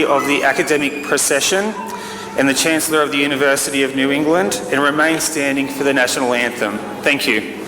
of the academic procession and the Chancellor of the University of New England, and remain standing for the national anthem. Thank you.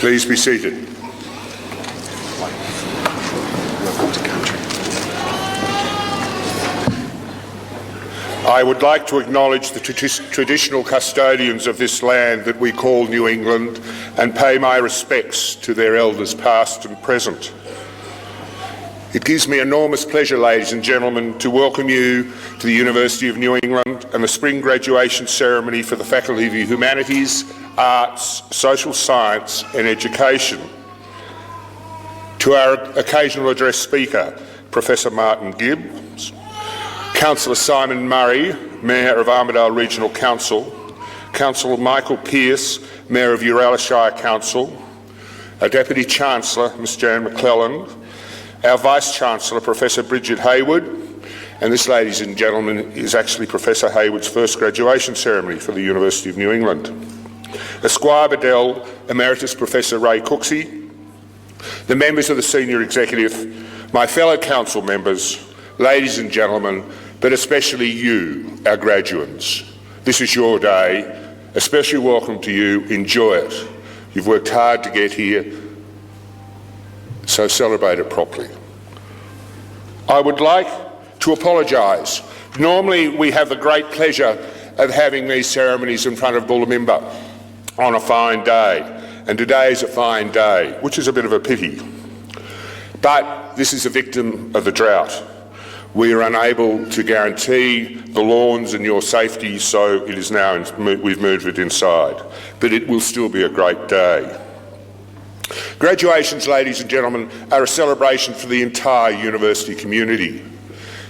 Please be seated. I would like to acknowledge the traditional custodians of this land that we call New England and pay my respects to their elders past and present. It gives me enormous pleasure, ladies and gentlemen, to welcome you to the University of New England and the spring graduation ceremony for the Faculty of Humanities, Arts, Social Science and Education. To our occasional address speaker, Professor Martin Gibbs, Councillor Simon Murray, Mayor of Armidale Regional Council, Councillor Michael Pearce, Mayor of Uralla Shire Council, our Deputy Chancellor, Ms Jan McClelland, our Vice-Chancellor, Professor Bridget Hayward, and this, ladies and gentlemen, is actually Professor Hayward's first graduation ceremony for the University of New England. Esquire Bedell, Emeritus Professor Ray Cooksey, the members of the Senior Executive, my fellow council members, ladies and gentlemen, but especially you, our graduates. This is your day. A special welcome to you. Enjoy it. You've worked hard to get here, so celebrate it properly. I would like to apologise. Normally we have the great pleasure of having these ceremonies in front of Bullabimba on a fine day, and today is a fine day, which is a bit of a pity. But this is a victim of the drought. We are unable to guarantee the lawns and your safety, so it is now we've moved it inside. But it will still be a great day. Graduations, ladies and gentlemen, are a celebration for the entire university community.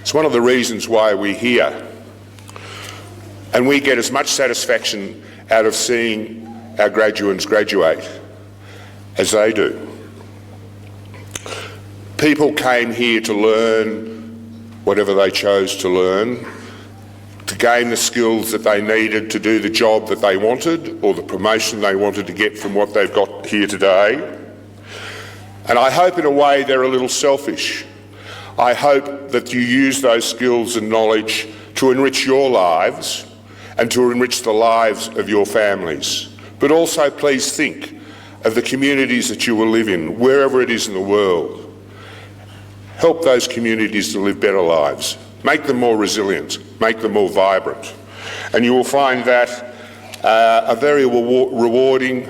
It's one of the reasons why we're here. And we get as much satisfaction out of seeing our graduates graduate as they do. People came here to learn whatever they chose to learn, to gain the skills that they needed to do the job that they wanted or the promotion they wanted to get from what they've got here today. And I hope in a way they're a little selfish. I hope that you use those skills and knowledge to enrich your lives and to enrich the lives of your families. But also please think of the communities that you will live in, wherever it is in the world. Help those communities to live better lives. Make them more resilient, make them more vibrant. And you will find that a very rewarding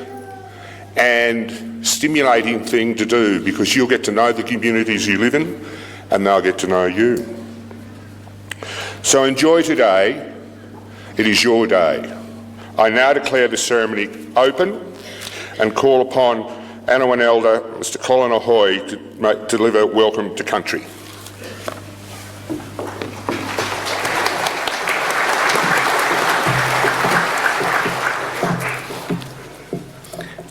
and stimulating thing to do, because you'll get to know the communities you live in and they'll get to know you. So enjoy today. It is your day. I now declare the ceremony open and call upon Anawan Elder, Mr. Colin Ahoy, to deliver Welcome to Country.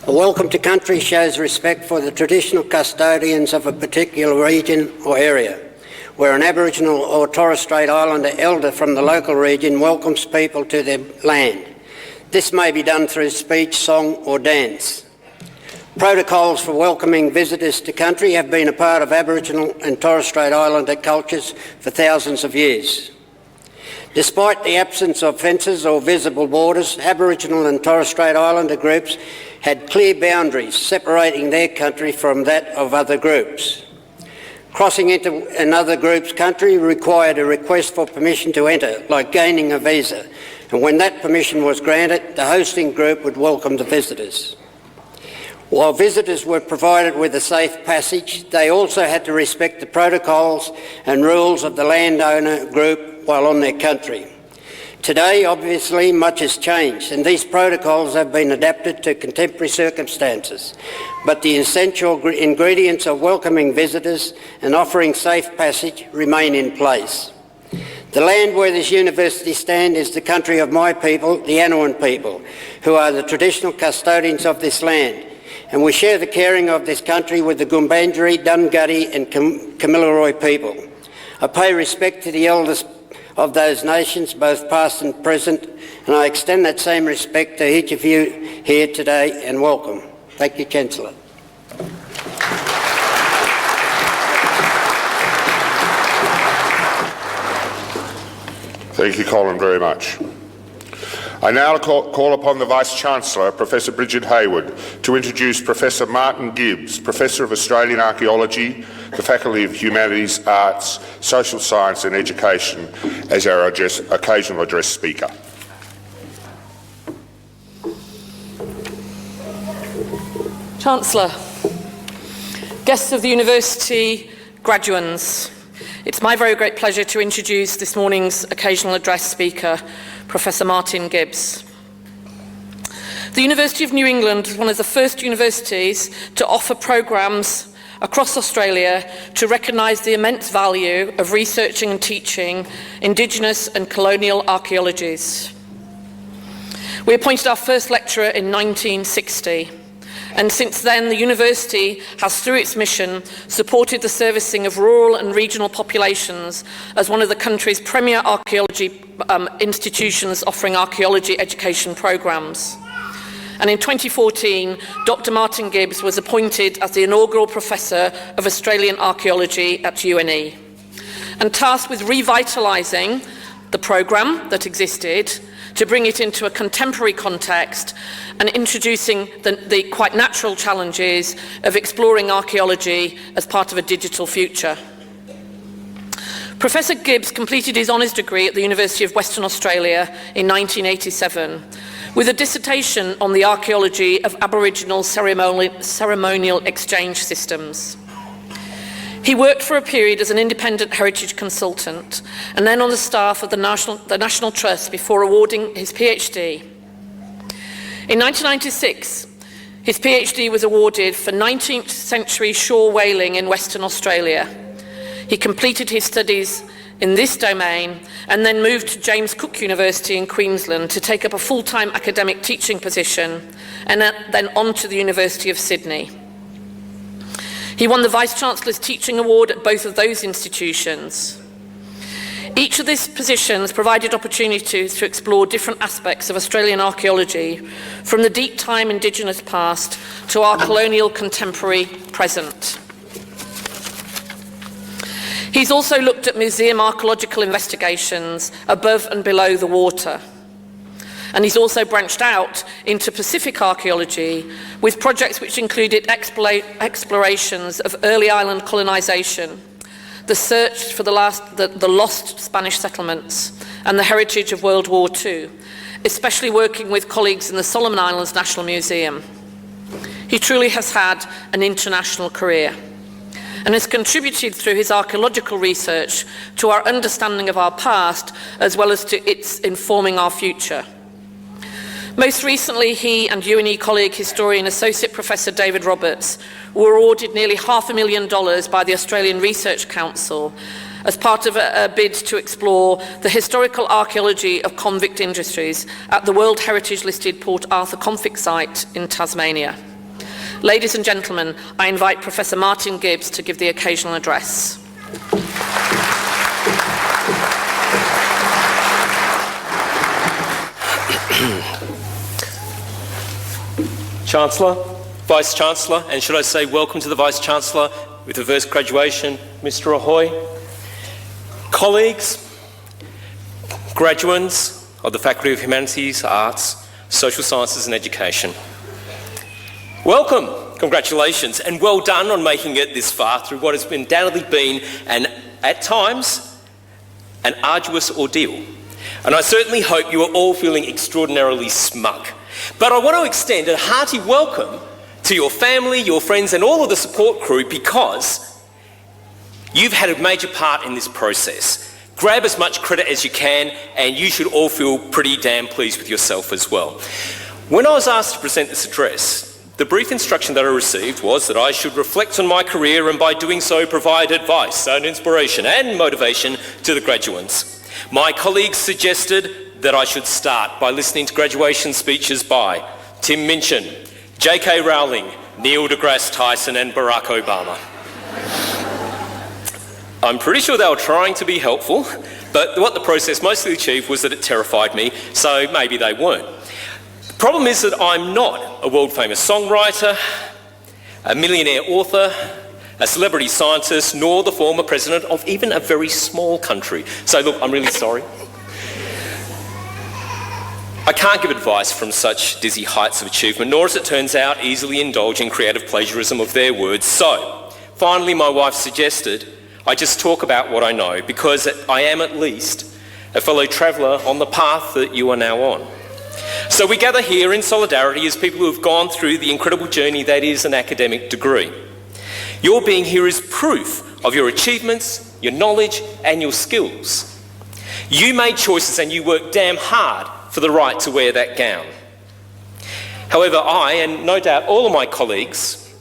A welcome to country shows respect for the traditional custodians of a particular region or area, where an Aboriginal or Torres Strait Islander elder from the local region welcomes people to their land. This may be done through speech, song or dance. Protocols for welcoming visitors to country have been a part of Aboriginal and Torres Strait Islander cultures for thousands of years. Despite the absence of fences or visible borders, Aboriginal and Torres Strait Islander groups had clear boundaries separating their country from that of other groups. Crossing into another group's country required a request for permission to enter, like gaining a visa, and when that permission was granted, the hosting group would welcome the visitors. While visitors were provided with a safe passage, they also had to respect the protocols and rules of the landowner group while on their country. Today, obviously, much has changed, and these protocols have been adapted to contemporary circumstances, but the essential ingredients of welcoming visitors and offering safe passage remain in place. The land where this university stands is the country of my people, the Anawan people, who are the traditional custodians of this land, and we share the caring of this country with the Gumbaynggirri, Dunghutti and Kamilaroi people. I pay respect to the elders of those nations, both past and present, and I extend that same respect to each of you here today, and welcome. Thank you, Chancellor. Thank you, Colin, very much. I now call upon the Vice-Chancellor, Professor Bridget Hayward, to introduce Professor Martin Gibbs, Professor of Australian Archaeology, the Faculty of Humanities, Arts, Social Science and Education, as our occasional address speaker. Chancellor, guests of the University, graduands, it's my very great pleasure to introduce this morning's occasional address speaker, Professor Martin Gibbs. The University of New England is one of the first universities to offer programmes across Australia to recognise the immense value of researching and teaching Indigenous and colonial archaeologies. We appointed our first lecturer in 1960. And since then, the university has, through its mission, supported the servicing of rural and regional populations as one of the country's premier archaeology institutions offering archaeology education programmes. And in 2014, Dr. Martin Gibbs was appointed as the inaugural Professor of Australian Archaeology at UNE, and tasked with revitalising the programme that existed to bring it into a contemporary context and introducing the quite natural challenges of exploring archaeology as part of a digital future. Professor Gibbs completed his honours degree at the University of Western Australia in 1987 with a dissertation on the archaeology of Aboriginal ceremonial exchange systems. He worked for a period as an independent heritage consultant and then on the staff of the National Trust before awarding his PhD. In 1996, his PhD was awarded for 19th century shore whaling in Western Australia. He completed his studies in this domain and then moved to James Cook University in Queensland to take up a full-time academic teaching position and then on to the University of Sydney. He won the Vice-Chancellor's Teaching Award at both of those institutions. Each of these positions provided opportunities to explore different aspects of Australian archaeology, from the deep time Indigenous past to our colonial contemporary present. He's also looked at museum archaeological investigations above and below the water. And he's also branched out into Pacific archaeology with projects which included explorations of early island colonisation, the search for the lost Spanish settlements, and the heritage of World War II, especially working with colleagues in the Solomon Islands National Museum. He truly has had an international career and has contributed through his archaeological research to our understanding of our past as well as to its informing our future. Most recently, he and UNE colleague, historian Associate Professor David Roberts, were awarded nearly $500,000 by the Australian Research Council as part of a bid to explore the historical archaeology of convict industries at the World Heritage listed Port Arthur convict site in Tasmania. Ladies and gentlemen, I invite Professor Martin Gibbs to give the occasional address. Chancellor, Vice-Chancellor, and should I say welcome to the Vice-Chancellor with reverse graduation, Mr. Ahoy. Colleagues, graduates of the Faculty of Humanities, Arts, Social Sciences and Education. Welcome, congratulations, and well done on making it this far through what has undoubtedly been, at times, an arduous ordeal. And I certainly hope you are all feeling extraordinarily smug. But I want to extend a hearty welcome to your family, your friends, and all of the support crew because you've had a major part in this process. Grab as much credit as you can, and you should all feel pretty damn pleased with yourself as well. When I was asked to present this address, the brief instruction that I received was that I should reflect on my career and by doing so provide advice and inspiration and motivation to the graduates. My colleagues suggested that I should start by listening to graduation speeches by Tim Minchin, J.K. Rowling, Neil deGrasse Tyson and Barack Obama. I'm pretty sure they were trying to be helpful, but what the process mostly achieved was that it terrified me, so maybe they weren't. The problem is that I'm not a world-famous songwriter, a millionaire author, a celebrity scientist, nor the former president of even a very small country. So look, I'm really sorry. I can't give advice from such dizzy heights of achievement, nor, as it turns out, easily indulge in creative plagiarism of their words. So, finally, my wife suggested I just talk about what I know, because I am at least a fellow traveller on the path that you are now on. So we gather here in solidarity as people who have gone through the incredible journey that is an academic degree. Your being here is proof of your achievements, your knowledge and your skills. You made choices and you worked damn hard for the right to wear that gown. However, I, and no doubt all of my colleagues,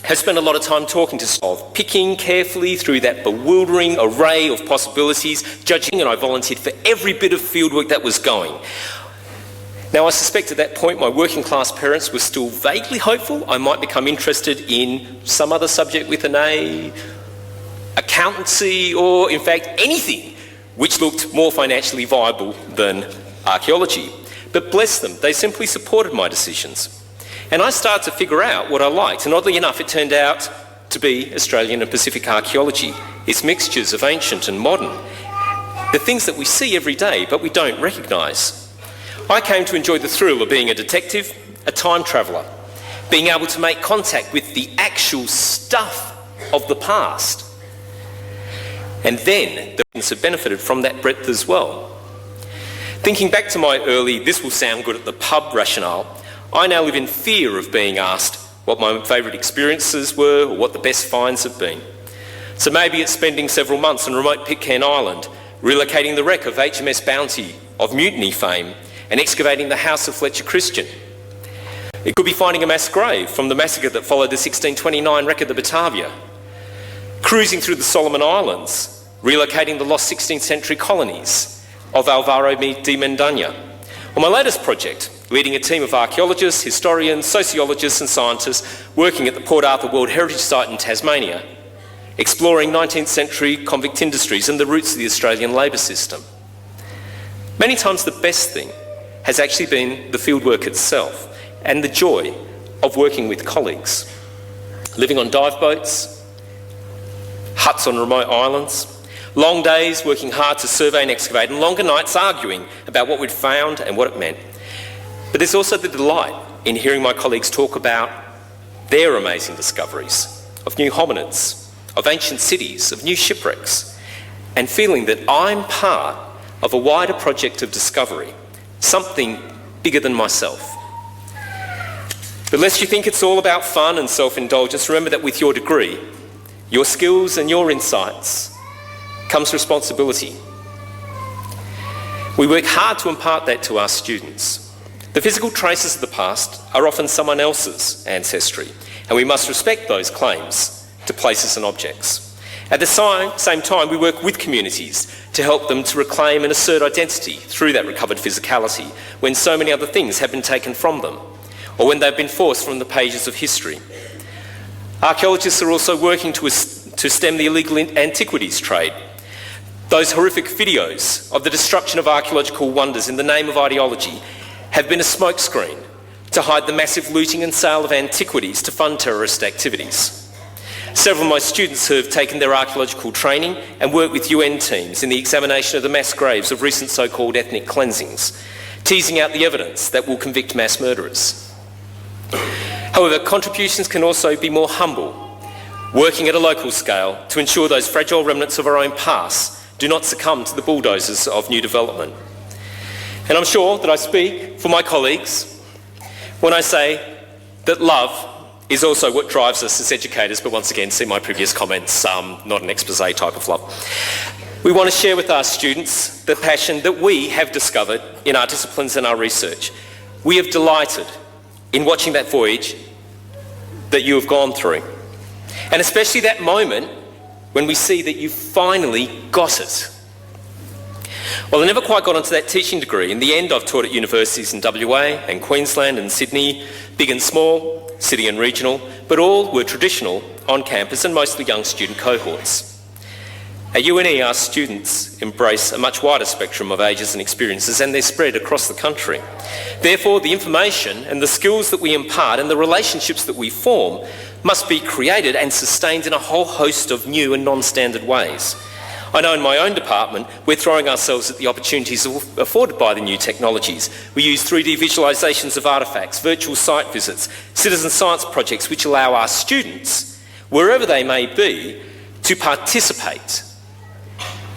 have spent a lot of time talking to Solve, picking carefully through that bewildering array of possibilities, judging, and I volunteered for every bit of fieldwork that was going. Now, I suspect at that point my working class parents were still vaguely hopeful I might become interested in some other subject with an A, accountancy, or in fact anything which looked more financially viable than archaeology. But bless them, they simply supported my decisions. And I started to figure out what I liked, and oddly enough it turned out to be Australian and Pacific archaeology. Its mixtures of ancient and modern. The things that we see every day but we don't recognise. I came to enjoy the thrill of being a detective, a time traveller, being able to make contact with the actual stuff of the past. And then the students have benefited from that breadth as well. Thinking back to my early, this will sound good at the pub rationale, I now live in fear of being asked what my favourite experiences were or what the best finds have been. So maybe it's spending several months on remote Pitcairn Island, relocating the wreck of HMS Bounty of mutiny fame and excavating the house of Fletcher Christian. It could be finding a mass grave from the massacre that followed the 1629 wreck of the Batavia, cruising through the Solomon Islands, relocating the lost 16th century colonies of Alvaro de Mendaña. On my latest project, leading a team of archaeologists, historians, sociologists and scientists working at the Port Arthur World Heritage Site in Tasmania, exploring 19th century convict industries and the roots of the Australian labour system. Many times the best thing has actually been the fieldwork itself and the joy of working with colleagues, living on dive boats, huts on remote islands, long days working hard to survey and excavate, and longer nights arguing about what we'd found and what it meant. But there's also the delight in hearing my colleagues talk about their amazing discoveries of new hominids, of ancient cities, of new shipwrecks, and feeling that I'm part of a wider project of discovery, something bigger than myself. But lest you think it's all about fun and self-indulgence, remember that with your degree, your skills and your insights comes responsibility. We work hard to impart that to our students. The physical traces of the past are often someone else's ancestry, and we must respect those claims to places and objects. At the same time, we work with communities to help them to reclaim and assert identity through that recovered physicality when so many other things have been taken from them, or when they've been forced from the pages of history. Archaeologists are also working to stem the illegal antiquities trade. Those horrific videos of the destruction of archaeological wonders in the name of ideology have been a smokescreen to hide the massive looting and sale of antiquities to fund terrorist activities. Several of my students have taken their archaeological training and worked with UN teams in the examination of the mass graves of recent so-called ethnic cleansings, teasing out the evidence that will convict mass murderers. However, contributions can also be more humble, working at a local scale to ensure those fragile remnants of our own past do not succumb to the bulldozers of new development. And I'm sure that I speak for my colleagues when I say that love is also what drives us as educators, but once again, see my previous comments, not an expose type of love. We want to share with our students the passion that we have discovered in our disciplines and our research. We have delighted in watching that voyage that you have gone through, and especially that moment when we see that you finally got it. Well, I never quite got onto that teaching degree. In the end, I've taught at universities in WA and Queensland and Sydney, big and small, city and regional, but all were traditional, on campus and mostly young student cohorts. At UNE, our students embrace a much wider spectrum of ages and experiences, and they're spread across the country. Therefore, the information and the skills that we impart and the relationships that we form must be created and sustained in a whole host of new and non-standard ways. I know in my own department, we're throwing ourselves at the opportunities afforded by the new technologies. We use 3D visualisations of artefacts, virtual site visits, citizen science projects which allow our students, wherever they may be, to participate,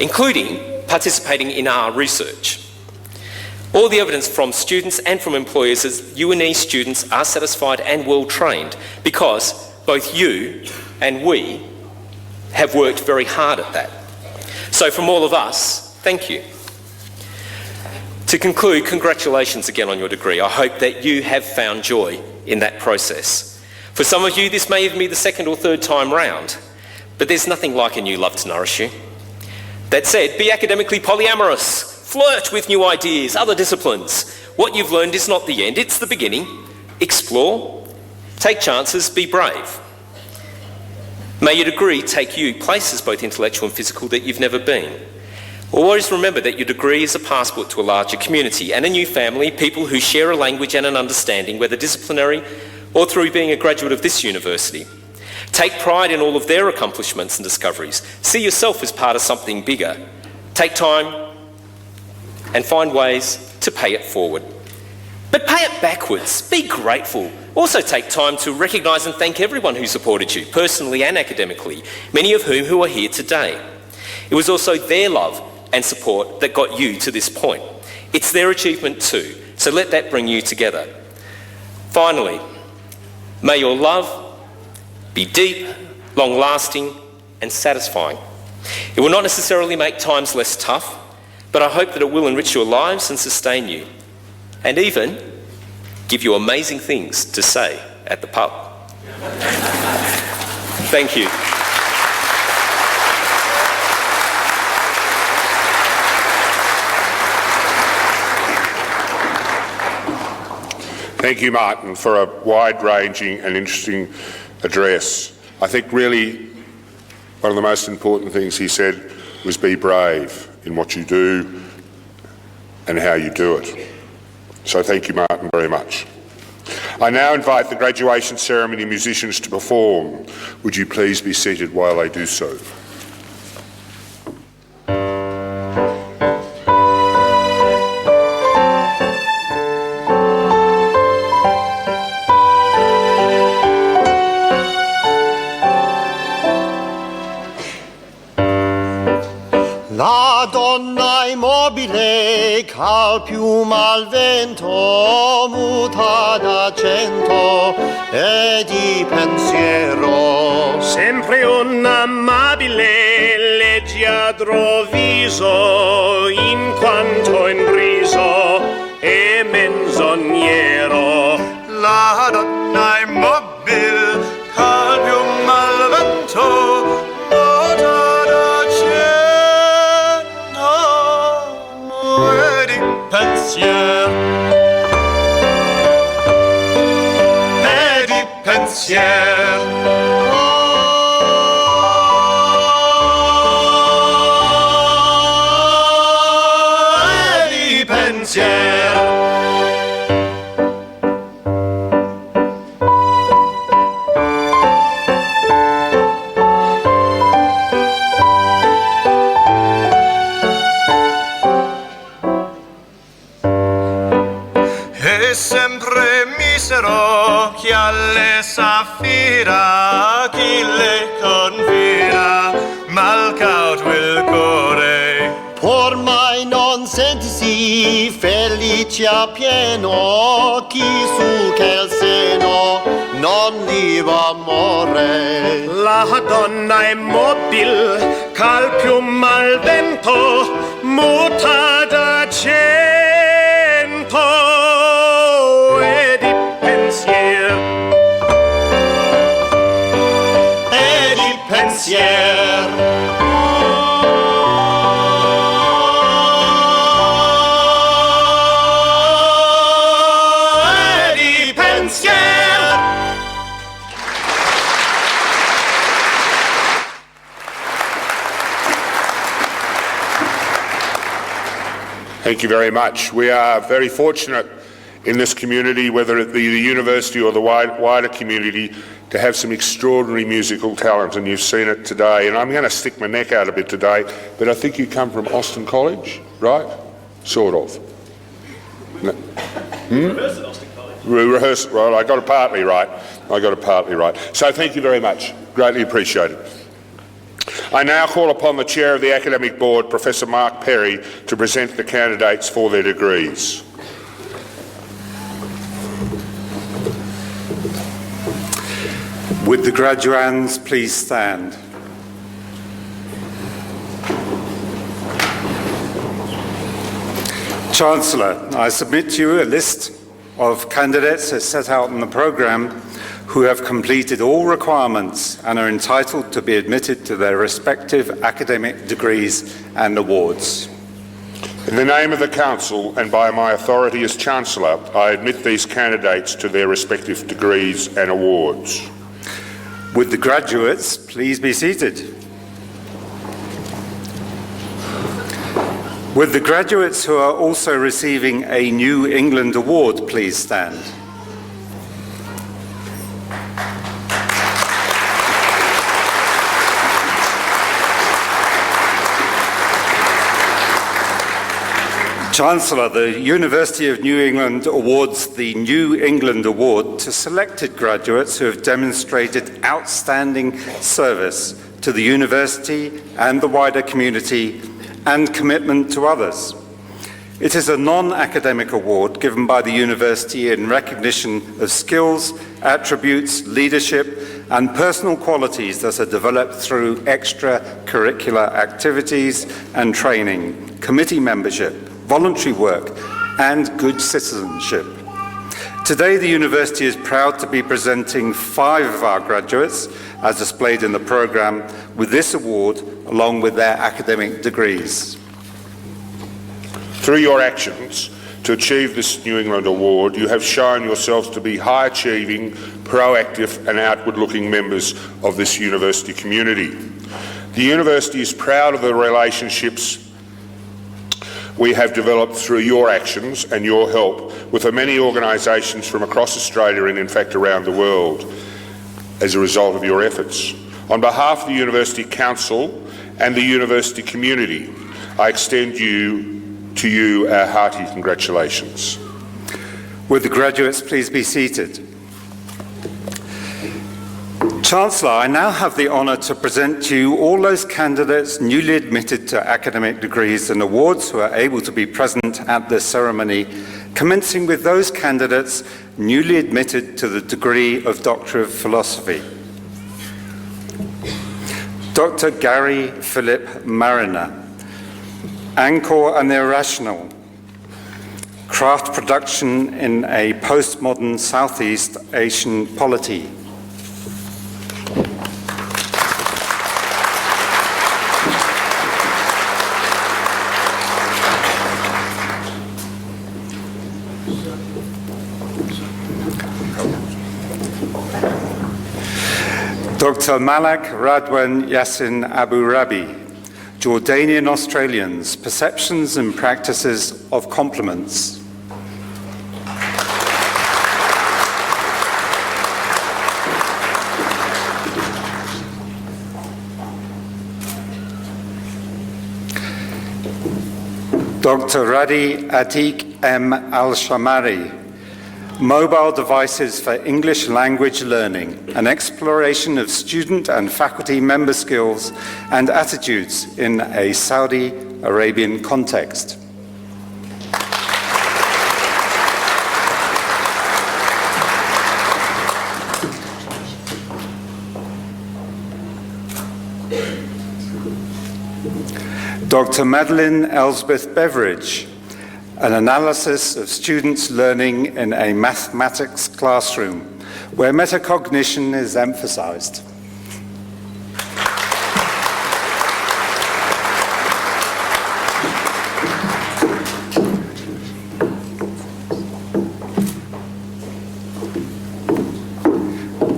including participating in our research. All the evidence from students and from employers is UNE students are satisfied and well trained because both you and we have worked very hard at that. So from all of us, thank you. To conclude, congratulations again on your degree. I hope that you have found joy in that process. For some of you, this may even be the second or third time round, but there's nothing like a new love to nourish you. That said, be academically polyamorous, flirt with new ideas, other disciplines. What you've learned is not the end, it's the beginning. Explore, take chances, be brave. May your degree take you places, both intellectual and physical, that you've never been. Always remember that your degree is a passport to a larger community and a new family, people who share a language and an understanding, whether disciplinary or through being a graduate of this university. Take pride in all of their accomplishments and discoveries. See yourself as part of something bigger. Take time and find ways to pay it forward. But pay it backwards. Be grateful. Also take time to recognise and thank everyone who supported you, personally and academically, many of whom are here today. It was also their love and support that got you to this point. It's their achievement too, so let that bring you together. Finally, may your love be deep, long-lasting and satisfying. It will not necessarily make times less tough, but I hope that it will enrich your lives and sustain you, and even give you amazing things to say at the pub. Thank you. Thank you, Martin, for a wide-ranging and interesting address. I think really one of the most important things he said was be brave in what you do and how you do it. So thank you, Martin, very much. I now invite the graduation ceremony musicians to perform. Would you please be seated while they do so? La donna immobile cal piuma al vento muta d'accento e di pensiero. Sempre un amabile leggiadro viso in quanto intriso e menzognero. La donna immobile cal piuma al vento pensier e di pensier e di pensier. Sempre misero chi alle s'affida, chi le confida, malcauto il cuore. Ormai non sentisi felice a pieno, chi su che il seno non viva amore. La donna immobil cal piuma al vento muta d'accento e di pensier e di pensier. E di pensier. Thank you very much. We are very fortunate in this community, whether it be the university or the wider community, to have some extraordinary musical talent, and you've seen it today. And I'm going to stick my neck out a bit today, but I think you come from Austin College, right? Sort of. No. Rehearsed at Austin College. Rehearsed, right, I got it partly right. So thank you very much. Greatly appreciated. I now call upon the Chair of the Academic Board, Professor Mark Perry, to present the candidates for their degrees. Would the graduands please stand? Chancellor, I submit to you a list of candidates as set out in the programme who have completed all requirements and are entitled to be admitted to their respective academic degrees and awards. In the name of the Council and by my authority as Chancellor, I admit these candidates to their respective degrees and awards. Would the graduates please be seated? Would the graduates who are also receiving a New England Award please stand? Chancellor, the University of New England awards the New England Award to selected graduates who have demonstrated outstanding service to the university and the wider community and commitment to others. It is a non-academic award given by the university in recognition of skills, attributes, leadership and personal qualities that are developed through extracurricular activities and training, committee membership, voluntary work, and good citizenship. Today, the University is proud to be presenting 5 of our graduates, as displayed in the programme, with this award, along with their academic degrees. Through your actions to achieve this New England Award, you have shown yourselves to be high-achieving, proactive and outward-looking members of this university community. The university is proud of the relationships we have developed through your actions and your help with the many organisations from across Australia and in fact around the world as a result of your efforts. On behalf of the University Council and the university community, I extend to you our hearty congratulations. Would the graduates please be seated? Chancellor, I now have the honour to present to you all those candidates newly admitted to academic degrees and awards who are able to be present at this ceremony, commencing with those candidates newly admitted to the degree of Doctor of Philosophy. Dr. Gary Philip Mariner, Angkor and the Irrational, Craft Production in a Postmodern Southeast Asian Polity. Dr. Malak Radwan Yassin Abu Rabi, Jordanian Australians, Perceptions and Practices of Compliments. Dr. Radi Atiq M. Al-Shamari, Mobile Devices for English Language Learning, an exploration of student and faculty member skills and attitudes in a Saudi Arabian context. Dr. Madeline Elsbeth Beveridge, an analysis of students learning in a mathematics classroom where metacognition is emphasized.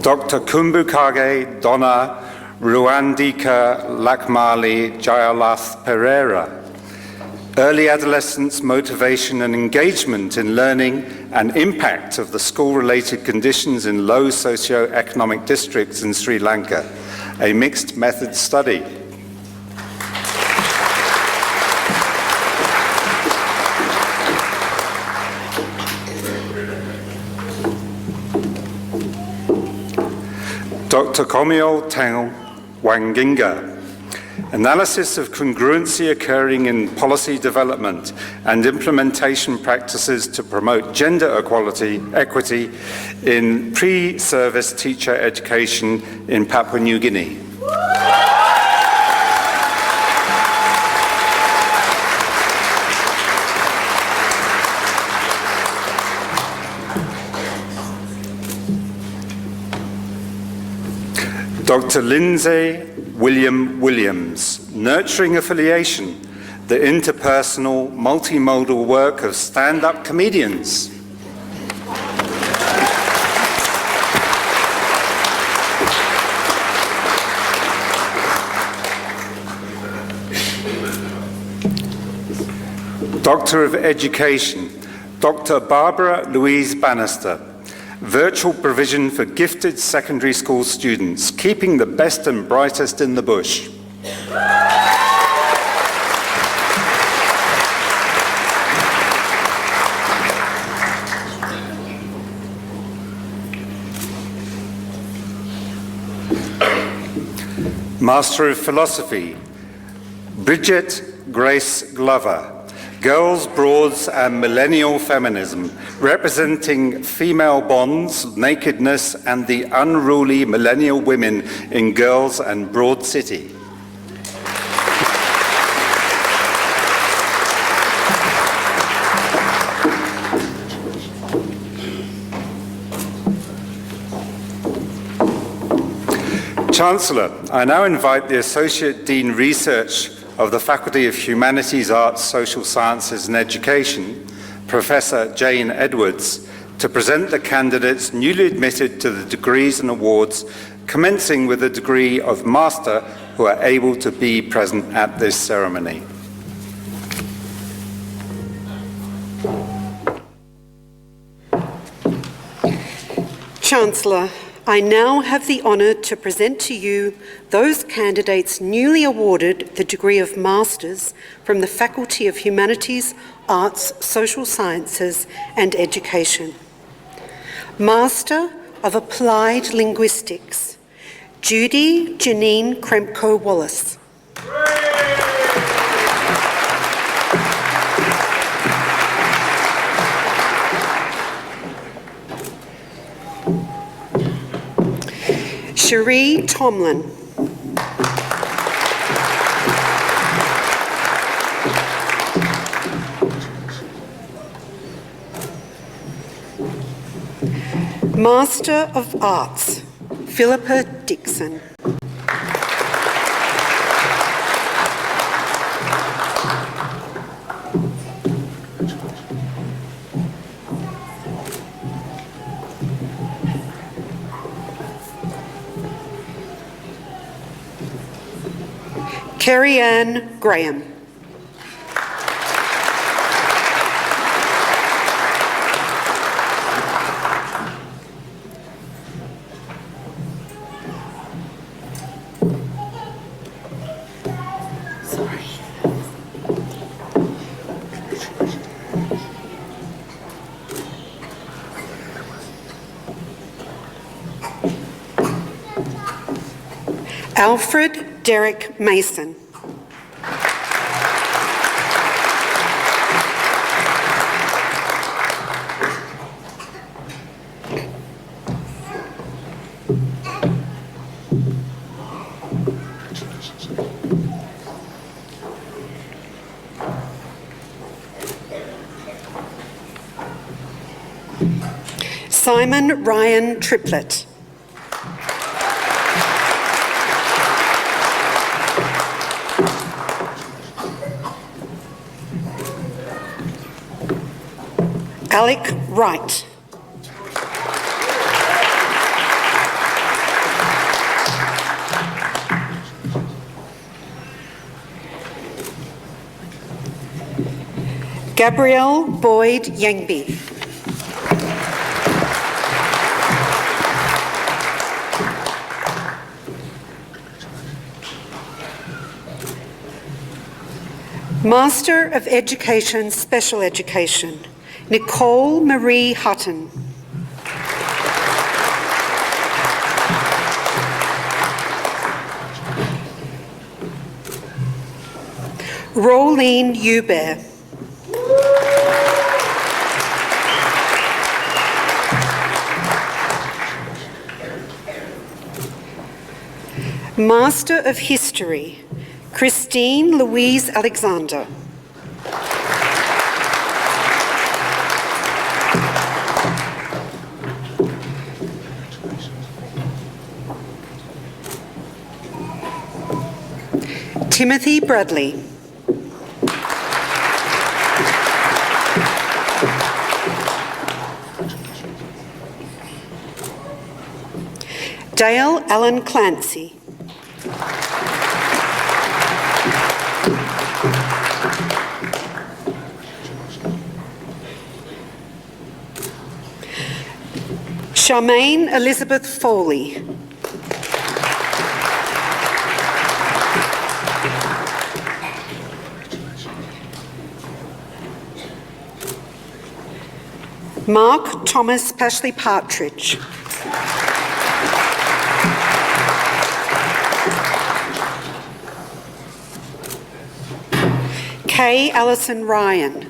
Dr. Kumbukage Donna Ruandika Lakmali Jayalath Pereira, Early Adolescence Motivation and Engagement in Learning and Impact of the School-Related Conditions in Low Socio-Economic Districts in Sri Lanka, a Mixed Method Study. Dr. Komiol Teng Wanginga, Analysis of congruency occurring in policy development and implementation practices to promote gender equity in pre-service teacher education in Papua New Guinea. Dr. Lindsay Williams, Nurturing Affiliation, the interpersonal, multimodal work of stand-up comedians. Doctor of Education, Dr. Barbara Louise Bannister, Virtual Provision for Gifted Secondary School Students, Keeping the Best and Brightest in the Bush. Master of Philosophy, Bridget Grace Glover, Girls, Broads and Millennial Feminism, representing female bonds, nakedness and the unruly millennial women in Girls and Broad City. Chancellor, I now invite the Associate Dean Research of the Faculty of Humanities, Arts, Social Sciences and Education, Professor Jane Edwards, to present the candidates newly admitted to the degrees and awards, commencing with the degree of Master, who are able to be present at this ceremony. Chancellor, I now have the honour to present to you those candidates newly awarded the degree of Masters from the Faculty of Humanities, Arts, Social Sciences and Education. Master of Applied Linguistics, Judy Janine Kremko-Wallace. Cherie Tomlin. Master of Arts, Philippa Dixon. Kerry Ann Graham. Alfred Derek Mason. Simon Ryan Triplett. Alec Wright. Gabrielle Boyd Yangby. Master of Education, Special Education, Nicole Marie Hutton. Rolene Eubert. Master of History, Christine Louise Alexander. Timothy Bradley. Dale Allen Clancy. Charmaine Elizabeth Foley. Mark Thomas Pashley Partridge. Kay Allison Ryan.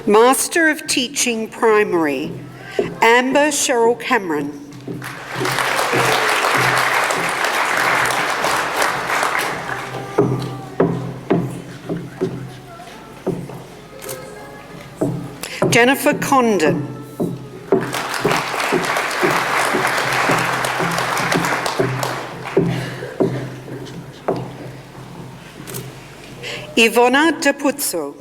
Master of Teaching Primary, Amber Cheryl Cameron. Jennifer Condon. Ivona Depuzzo.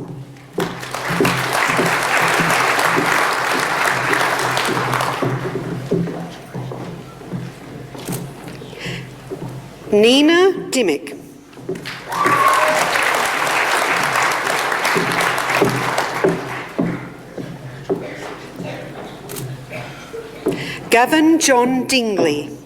Nina Dimmick. Gavin John Dingley.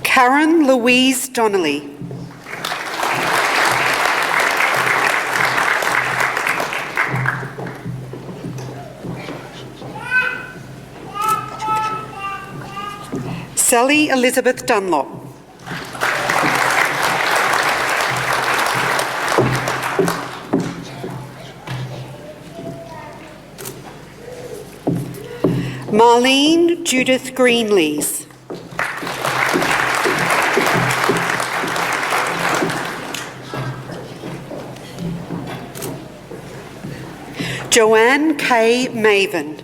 Karen Louise Donnelly. Sally Elizabeth Dunlop. Marlene Judith Greenlees. Joanne K. Maven.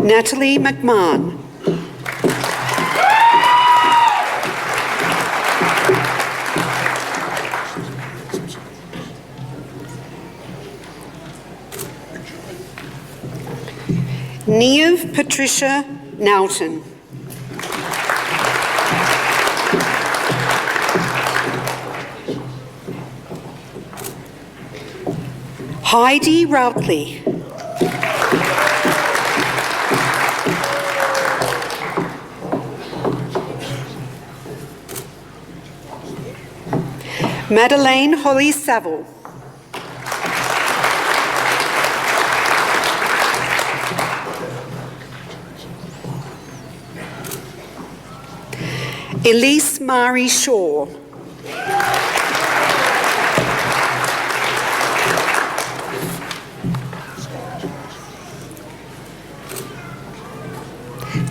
Natalie McMahon. Neve Patricia Naughton. Heidi Routley. Madeleine Holly Saville. Elise Marie Shaw.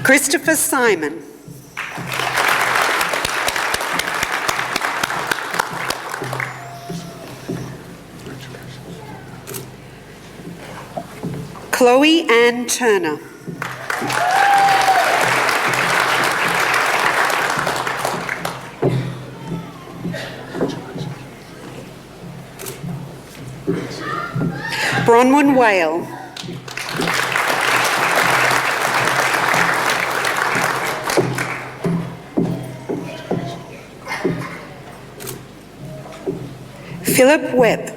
Christopher Simon. Chloe Ann Turner. Bronwyn Whale. Philip Webb.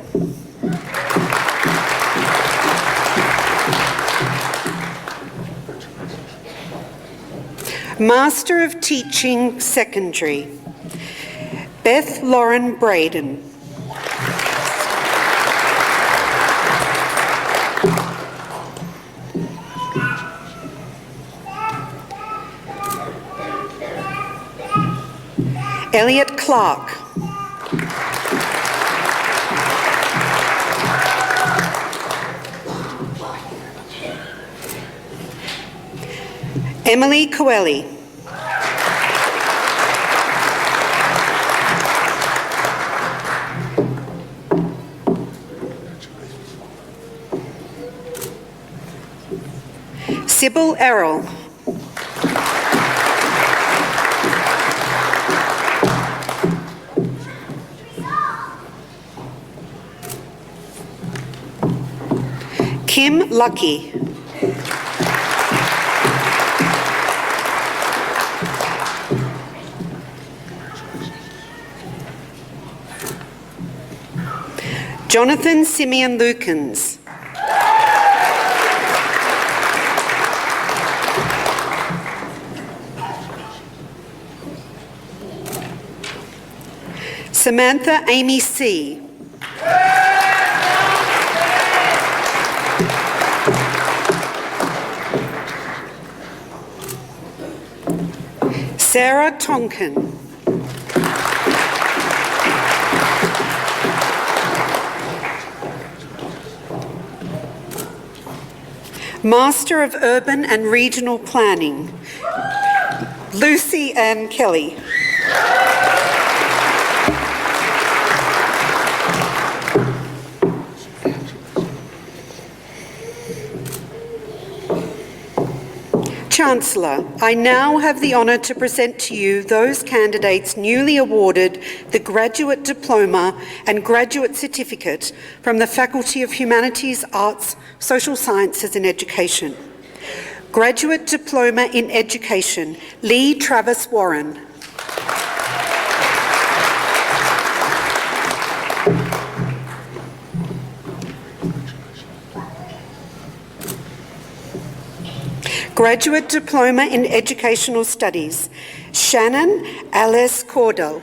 Master of Teaching Secondary, Beth Lauren Braden. Elliot Clark. Emily Coelho. Sybil Errol. Kim Lucky. Jonathan Simeon Lukens. Samantha Amy C. Sarah Tonkin. Master of Urban and Regional Planning, Lucy Ann Kelly. Chancellor, I now have the honour to present to you those candidates newly awarded the Graduate Diploma and Graduate Certificate from the Faculty of Humanities, Arts, Social Sciences and Education. Graduate Diploma in Education, Lee Travis Warren. Graduate Diploma in Educational Studies, Shannon Alice Cordell.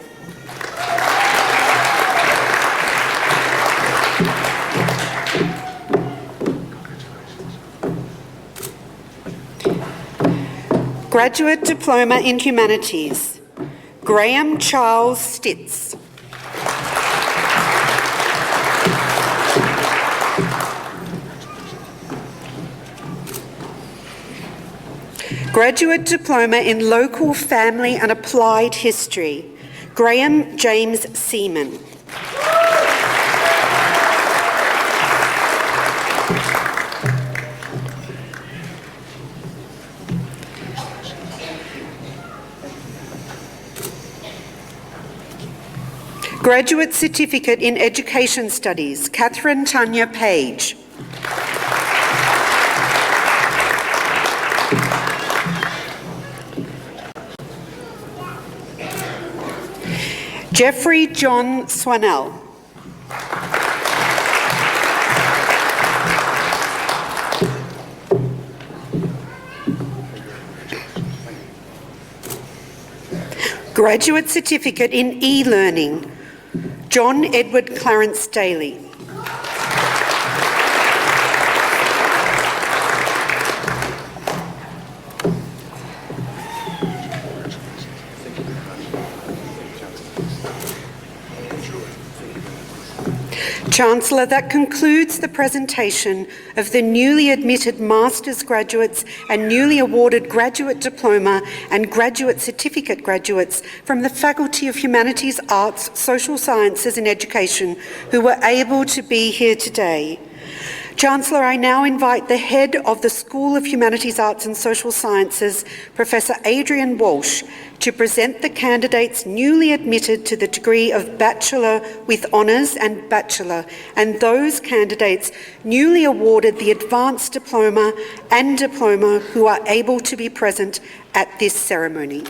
Graduate Diploma in Humanities, Graham Charles Stitz. Graduate Diploma in Local Family and Applied History, Graham James Seaman. Graduate Certificate in Education Studies, Catherine Tanya Page. Jeffrey John Swanell. Graduate Certificate in E-Learning, John Edward Clarence Daly. Chancellor, that concludes the presentation of the newly admitted Master's graduates and newly awarded Graduate Diploma and Graduate Certificate graduates from the Faculty of Humanities, Arts, Social Sciences and Education who were able to be here today. Chancellor, I now invite the Head of the School of Humanities, Arts and Social Sciences, Professor Adrian Walsh, to present the candidates newly admitted to the degree of Bachelor with Honours and Bachelor, and those candidates newly awarded the Advanced Diploma and Diploma who are able to be present at this ceremony.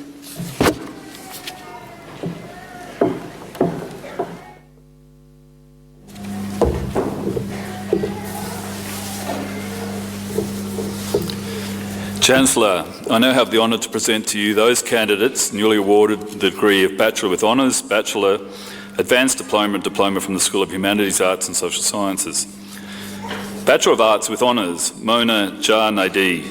Chancellor, I now have the honour to present to you those candidates newly awarded the degree of Bachelor with Honours, Bachelor, Advanced Diploma and Diploma from the School of Humanities, Arts and Social Sciences. Bachelor of Arts with Honours, Mona Jar Nadi.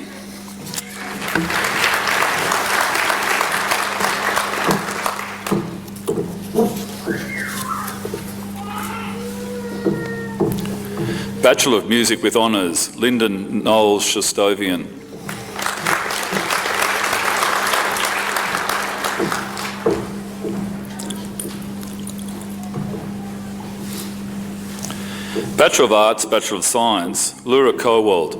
Bachelor of Music with Honours, Lyndon Knowles Shostovian. Bachelor of Arts, Bachelor of Science, Laura Cowald.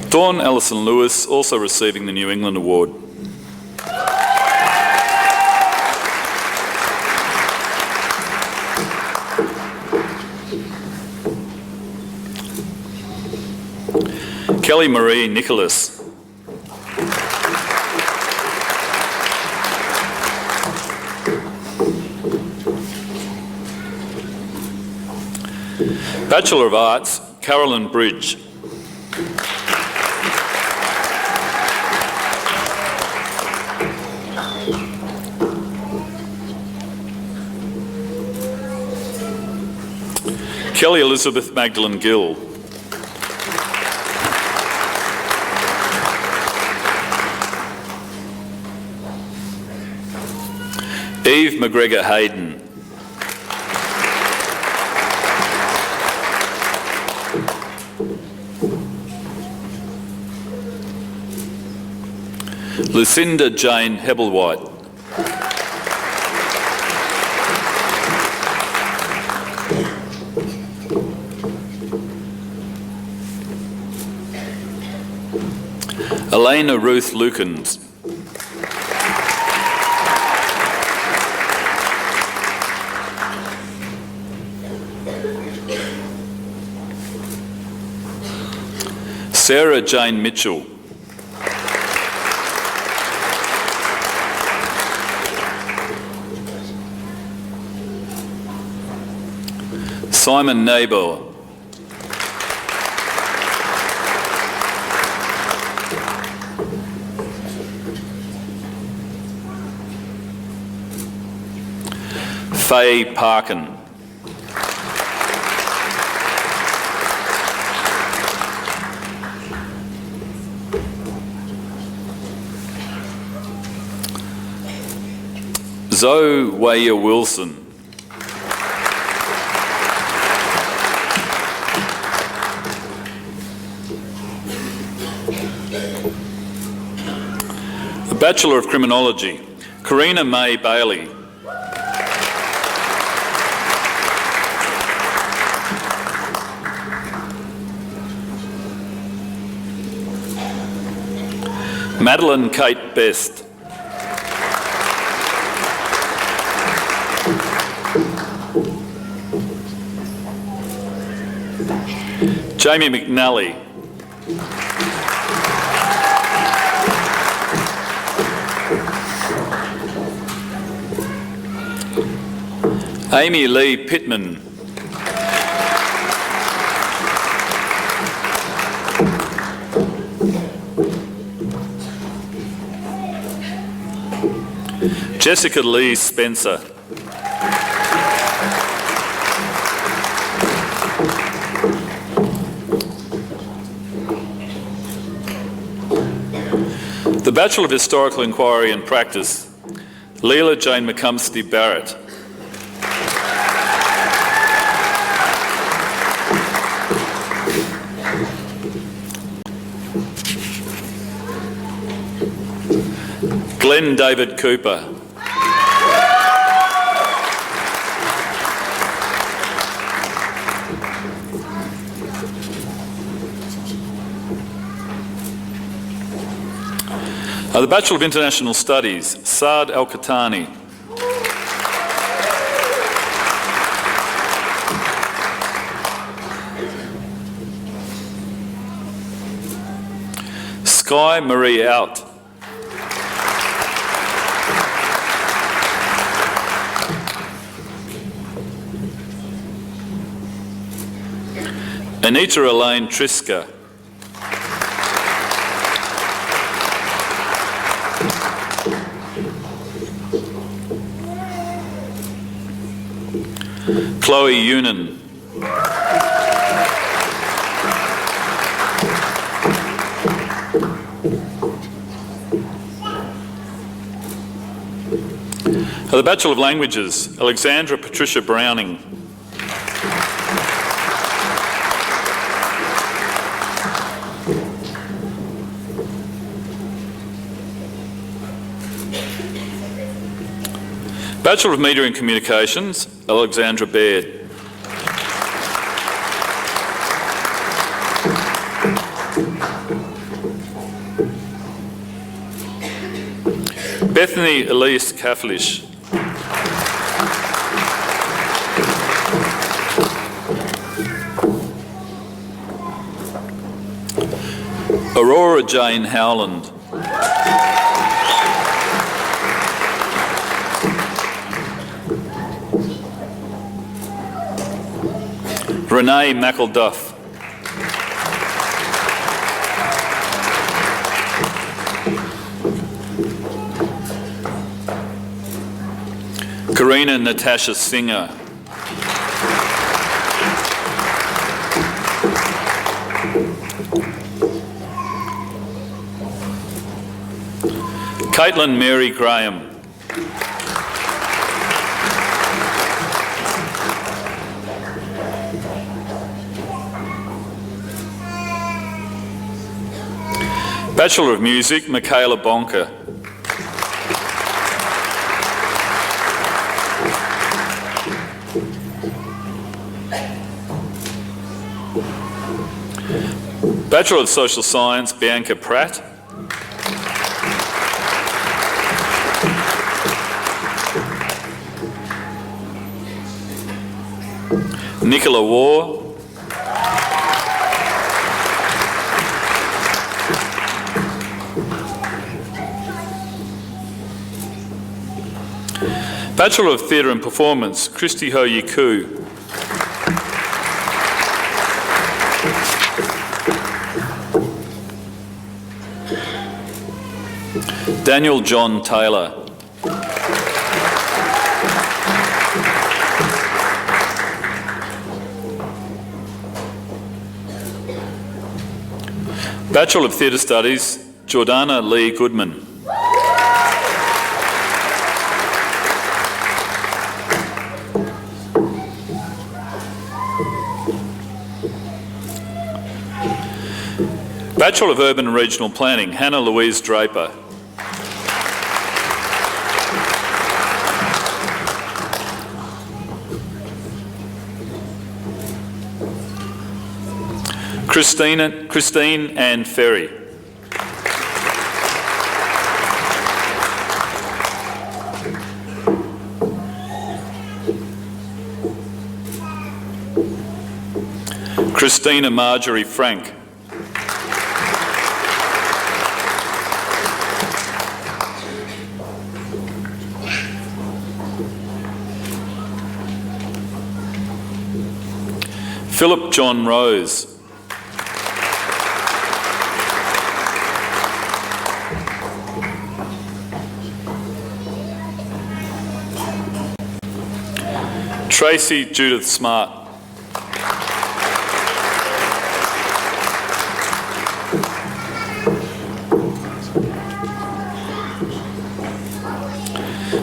Dawn Ellison Lewis, also receiving the New England Award. Kelly Marie Nicholas. Bachelor of Arts, Carolyn Bridge. Kelly Elizabeth Magdalene Gill. Eve McGregor Hayden. Lucinda Jane Hebblewhite. Elena Ruth Lukens. Sarah Jane Mitchell. Simon Neighbour. Faye Parkin. Zoe Weyer Wilson. The Bachelor of Criminology, Karina May Bailey. Madeline Kate Best. Jamie McNally. Amy Lee Pittman. Jessica Lee Spencer. The Bachelor of Historical Inquiry and Practice, Leela Jane McCumsty Barrett. Glenn David Cooper. The Bachelor of International Studies, Saad Al-Khatani. Sky Marie Out. Anita Elaine Triska. Chloe Yunan. The Bachelor of Languages, Alexandra Patricia Browning. Bachelor of Media and Communications, Alexandra Baird. Bethany Elise Kaflish. Aurora Jane Howland. Renee McElduff. Karina Natasha Singer. Caitlin Mary Graham. Bachelor of Music, Michaela Bonker. Bachelor of Social Science, Bianca Pratt. Nicola Waugh. Bachelor of Theatre and Performance, Christy Ho Yiku. Daniel John Taylor. Bachelor of Theatre Studies, Jordana Lee Goodman. Bachelor of Urban and Regional Planning, Hannah Louise Draper. Christine Ann Ferry. Christina Marjorie Frank. Philip John Rose. Tracy Judith Smart.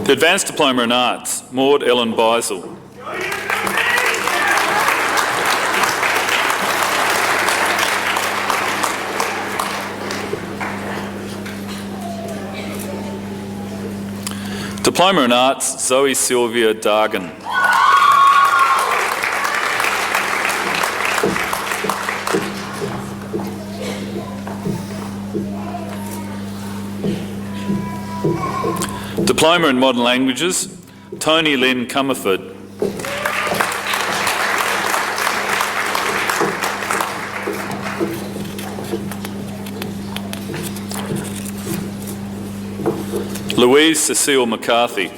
The Advanced Diploma in Arts, Maud Ellen Beisel. Diploma in Arts, Zoe Sylvia Dargan. Diploma in Modern Languages, Tony Lynn Comerford. Louise Cecile McCarthy.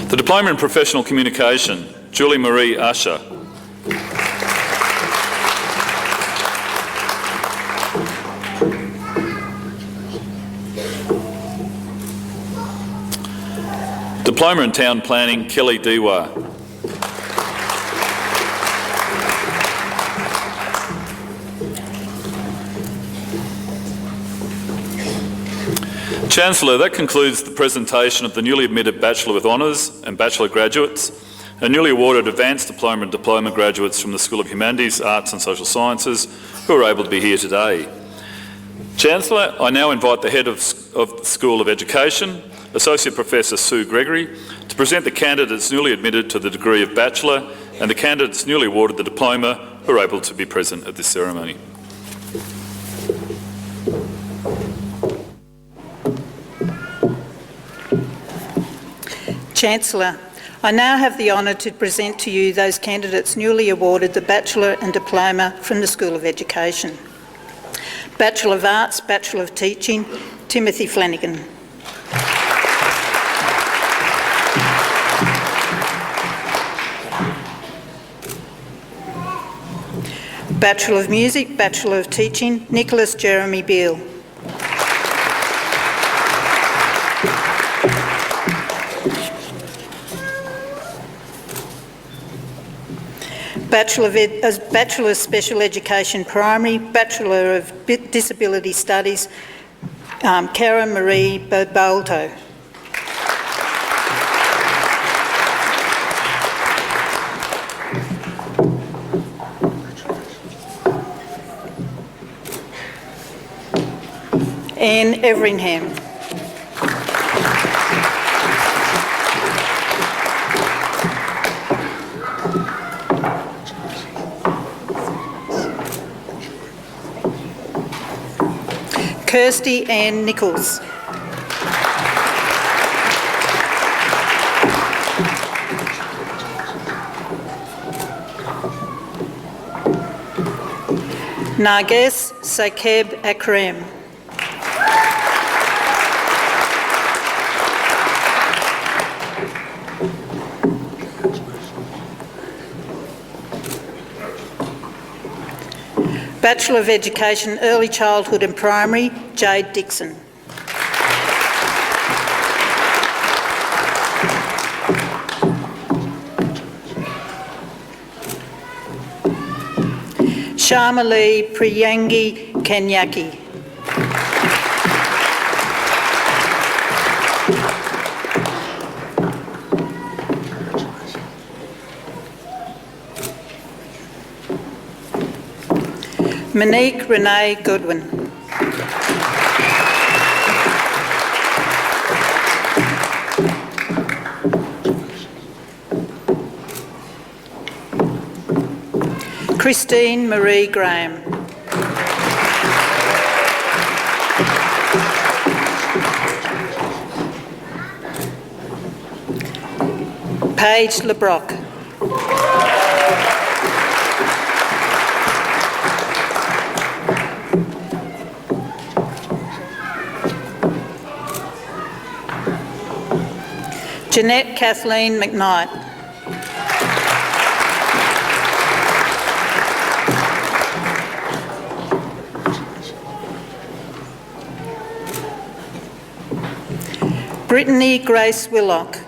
The Diploma in Professional Communication, Julie Marie Usher. Diploma in Town Planning, Kelly Dewa. Chancellor, that concludes the presentation of the newly admitted Bachelor with Honours and Bachelor graduates and newly awarded Advanced Diploma and Diploma graduates from the School of Humanities, Arts and Social Sciences who are able to be here today. Chancellor, I now invite the Head of the School of Education, Associate Professor Sue Gregory, to present the candidates newly admitted to the degree of Bachelor and the candidates newly awarded the Diploma who are able to be present at this ceremony. Chancellor, I now have the honour to present to you those candidates newly awarded the Bachelor and Diploma from the School of Education. Bachelor of Arts, Bachelor of Teaching, Timothy Flanagan. Bachelor of Music, Bachelor of Teaching, Nicholas Jeremy Beale. Bachelor of Special Education Primary, Bachelor of Disability Studies, Cara Marie Bobalto. Anne Everingham. Kirsty Ann Nichols. Narges Sakeb Akram. Bachelor of Education, Early Childhood and Primary, Jade Dixon. Sharmali Priyangi Kanyaki. Monique Renee Goodwin. Christine Marie Graham. Paige LeBrock. Jeanette Kathleen McKnight. Brittany Grace Willock.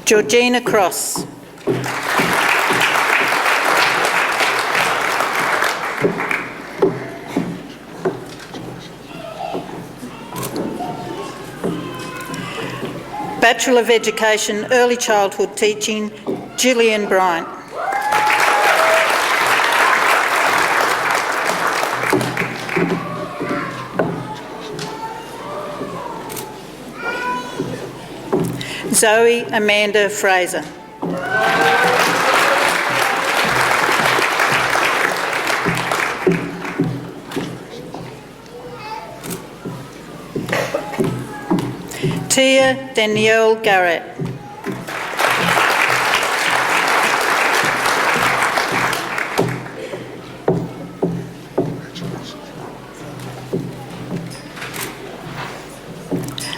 Georgina Cross. Bachelor of Education, Early Childhood Teaching, Gillian Bryant. Zoe Amanda Fraser. Tia Danielle Garrett.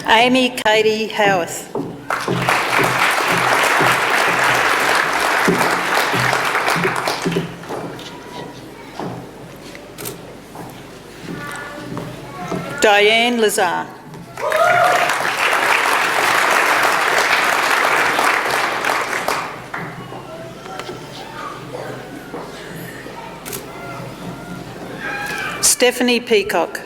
Amy Katie Howarth. Diane Lazar. Stephanie Peacock.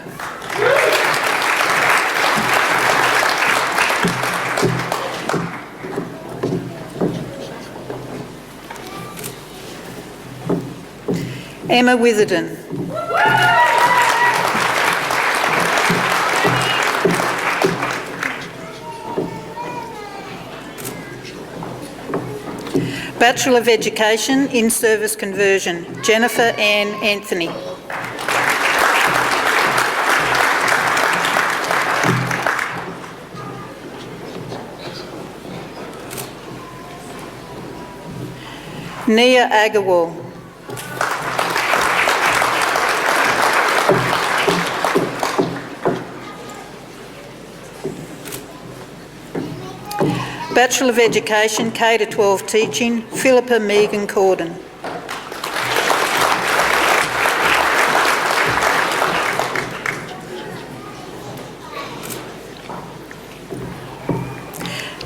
Emma Witherden. Bachelor of Education, In-Service Conversion, Jennifer Ann Anthony. Nia Agarwal. Bachelor of Education, K-12 Teaching, Philippa Megan Corden.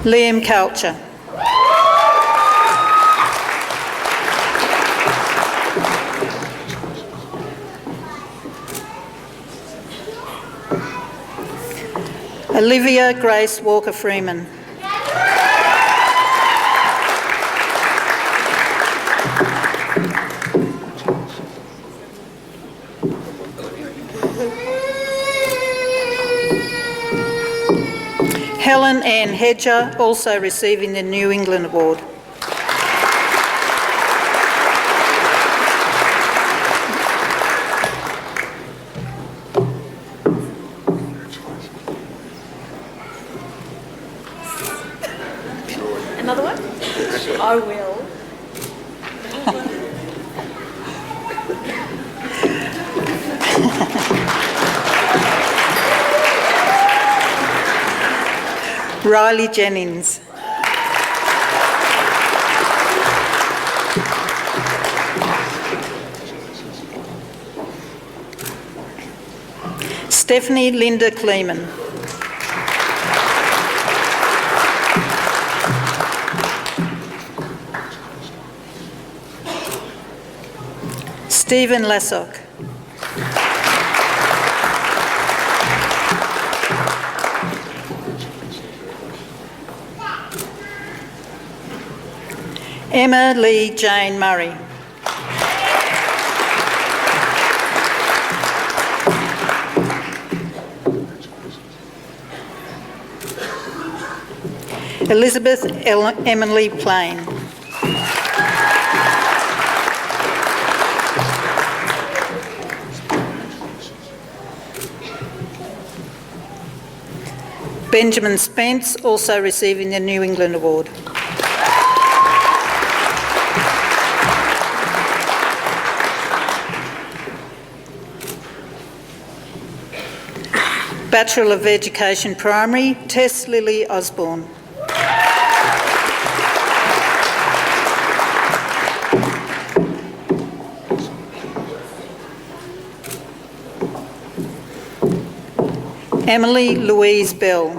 Liam Culture. Olivia Grace Walker Freeman. Helen Ann Hedger, also receiving the New England Award. Another one? I will. Riley Jennings. Stephanie Linda Kleeman. Stephen Lassock. Emma Lee Jane Murray. Elizabeth Emily Plain. Benjamin Spence, also receiving the New England Award. Bachelor of Education Primary, Tess Lily Osborne. Emily Louise Bell.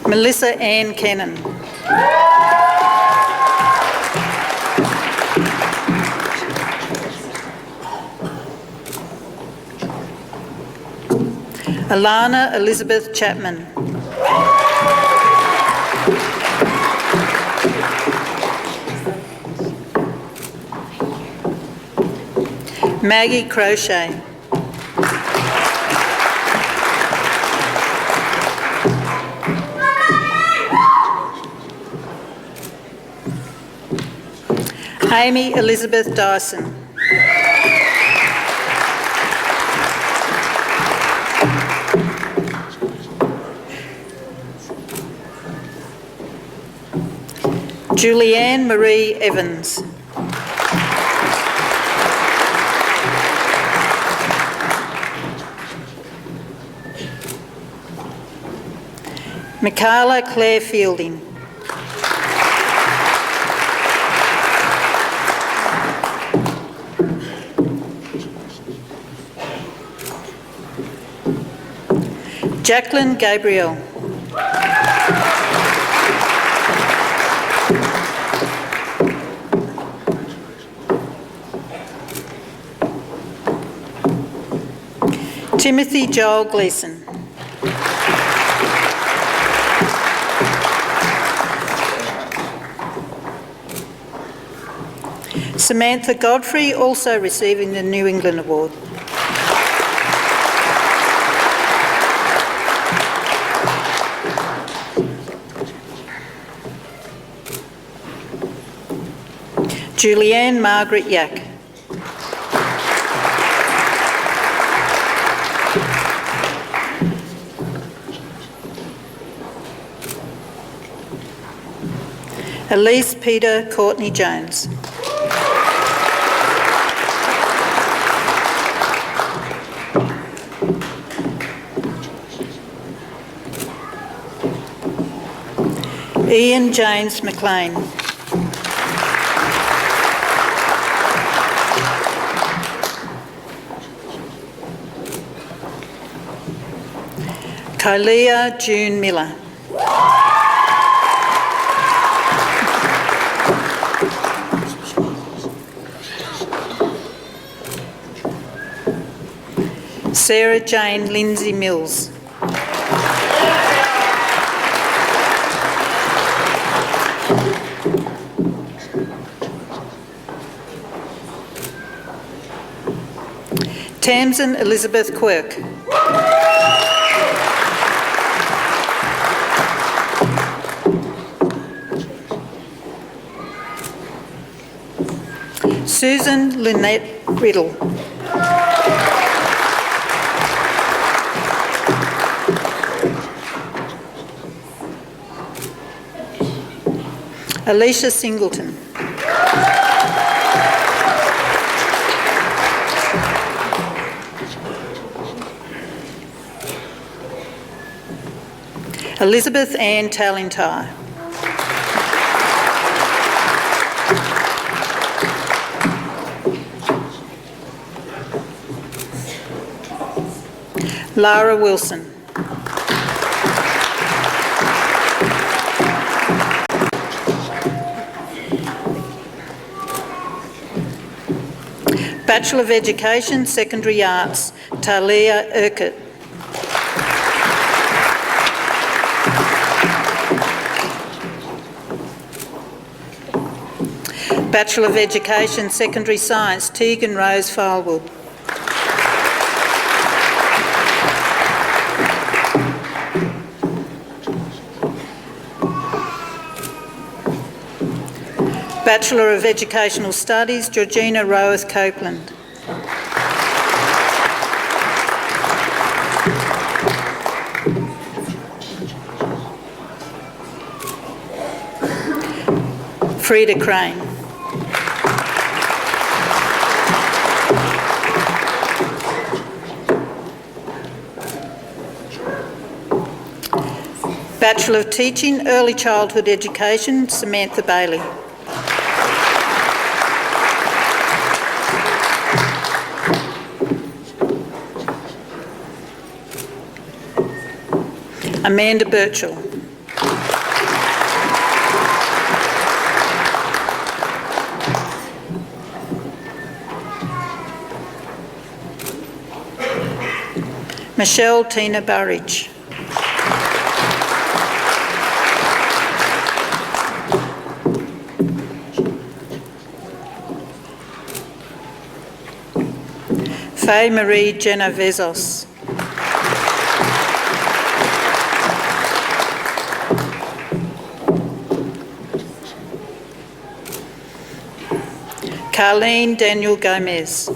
Melissa Ann Kennan. Alana Elizabeth Chapman. Maggie Crochet. Amy Elizabeth Dyson. Julianne Marie Evans. Michaela Claire Fielding. Jacqueline Gabriel. Timothy Joel Gleeson. Samantha Godfrey, also receiving the New England Award. Julianne Margaret Yack. Elise Peter Courtney Jones. Ian James McLean. Kalia June Miller. Sarah Jane Lindsay Mills. Tamsin Elizabeth Quirk. Susan Lynette Riddle. Alicia Singleton. Elizabeth Ann Talentire. Lara Wilson. Bachelor of Education, Secondary Arts, Talia Urquhart. Bachelor of Education, Secondary Science, Tegan Rose Filewood. Bachelor of Educational Studies, Georgina Roworth Copeland. Frida Crane. Bachelor of Teaching, Early Childhood Education, Samantha Bailey. Amanda Birchall. Michelle Tina Burridge. Faye Marie Genovezos. Carlene Daniel Gomez.